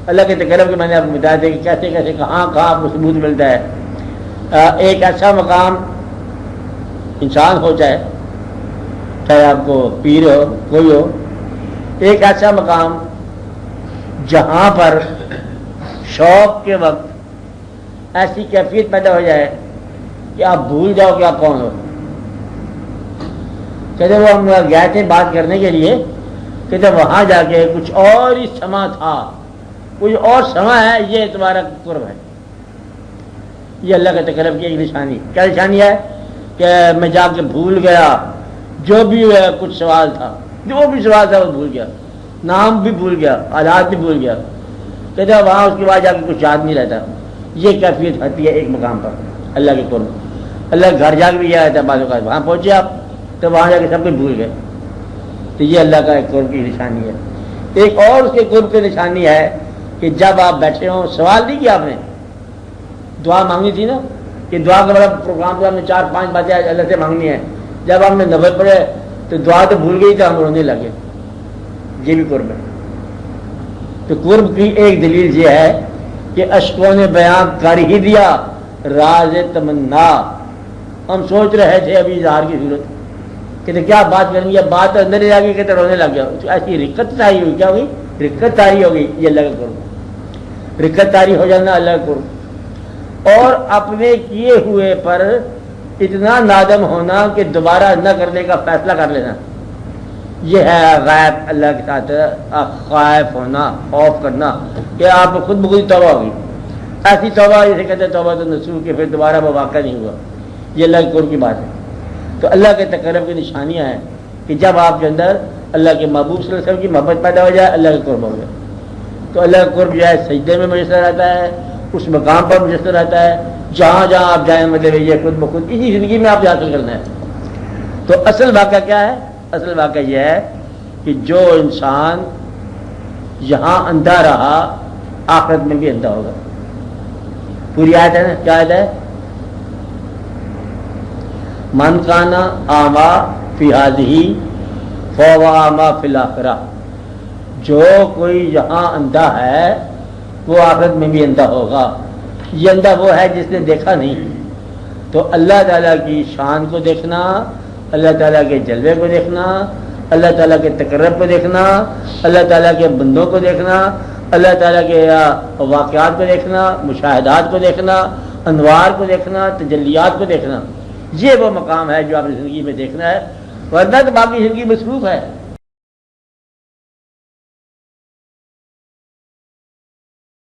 اللہ کے تقرب کے میں نے آپ کو بتایا تھا کہ کیسے کیسے کہاں کہاں آپ کو ثبوت ملتا ہے۔ ایک ایسا مقام انسان ہو چاہے آپ کو پیر ہو کوئی ہو، ایک ایسا مقام جہاں پر شوق کے وقت ایسی کیفیت پیدا ہو جائے کہ آپ بھول جاؤ کہ آپ کون ہو۔ کہتے وہ ہم گئے تھے بات کرنے کے لیے، کہتے وہاں جا کے کچھ اور ہی سما تھا، کوئی اور سما ہے، یہ تمہارا قرب ہے۔ یہ اللہ کے تقرب کی ایک نشانی۔ کیا نشانی ہے؟ کہ میں جا کے بھول گیا جو بھی کچھ سوال تھا، جو بھی سوال تھا وہ بھول گیا، نام بھی بھول گیا، حالات بھی بھول گیا۔ کہتے ہیں وہاں اس کے بعد جا کے کچھ یاد نہیں رہتا۔ یہ کیفیت ہوتی ہے ایک مقام پر اللہ کے قرب۔ اللہ گھر جا کے بھی یہ آتا ہے بعض اوقات، وہاں پہنچے آپ تو وہاں جا کے سب کچھ بھول گئے۔ تو یہ اللہ کا ایک قرب کی نشانی ہے۔ ایک اور اس کے قرب کی نشانی ہے کہ جب آپ بیٹھے ہوں، سوال نہیں کیا آپ نے، دعا مانگی تھی نا، کہ دعا کا بڑا پروگرام تھا، ہم نے 4-5 باتیں اللہ سے مانگنی ہے۔ جب ہم نے نفل پڑھے تو دعا تو بھول گئی تو ہم رونے لگے۔ یہ بھی قرب ہے۔ تو قرب کی ایک دلیل یہ ہے کہ اشکوں نے بیان کر ہی دیا راز تمنا۔ ہم سوچ رہے تھے ابھی اظہار کی صورت کہ کیا بات کریں گے، بات اندر ہی آ گئی کہ رونے لگ گیا۔ ایسی رکت تاری ہوئی، کیا ہوئی؟ رکت تاری ہو گئی۔ یہ اللہ کا قرب، رکت تاری ہو جانا اللہ کا قرب۔ اور اپنے کیے ہوئے پر اتنا نادم ہونا کہ دوبارہ نہ کرنے کا فیصلہ کر لینا، یہ ہے غائب اللہ کے ساتھ خائف ہونا، خوف کرنا کہ آپ خود بخود توبہ ہوگی۔ ایسی توبہ جسے کہتے ہیں توبہ تو نصوح کہ پھر دوبارہ وہ واقع نہیں ہوا۔ یہ اللہ کے قرب کی بات ہے۔ تو اللہ کے تقرب کی نشانیاں ہیں کہ جب آپ کے اندر اللہ کے محبوب صلی اللہ علیہ وسلم کی محبت پیدا ہو جائے، اللہ کا قرب ہو جائے۔ تو اللہ کا قرب جو ہے سجدے میں میسر رہتا ہے، اس مقام پر میسر رہتا ہے جہاں جہاں آپ جائیں، مطلب یہ خود بخود اسی زندگی میں آپ حاصل کرنا ہے۔ تو اصل واقعہ کیا ہے؟ اصل واقعہ یہ ہے کہ جو انسان یہاں اندھا رہا آخرت میں بھی اندھا ہوگا۔ پوری آیت ہے نا، کیا آیت ہے؟ من کانا آما فی ہذہ فہو اعمی فی الآخرہ۔ جو کوئی یہاں اندھا ہے وہ آخرت میں بھی اندھا ہوگا۔ یہ اندھا وہ ہے جس نے دیکھا نہیں۔ تو اللہ تعالیٰ کی شان کو دیکھنا، اللہ تعالیٰ کے جلوے کو دیکھنا، اللہ تعالیٰ کے تقرب کو دیکھنا، اللہ تعالیٰ کے بندوں کو دیکھنا، اللہ تعالیٰ کے واقعات کو دیکھنا، مشاہدات کو دیکھنا، انوار کو دیکھنا، تجلیات کو دیکھنا، یہ وہ مقام ہے جو آپ نے زندگی میں دیکھنا ہے۔ ورنہ تو باقی زندگی مصروف ہے،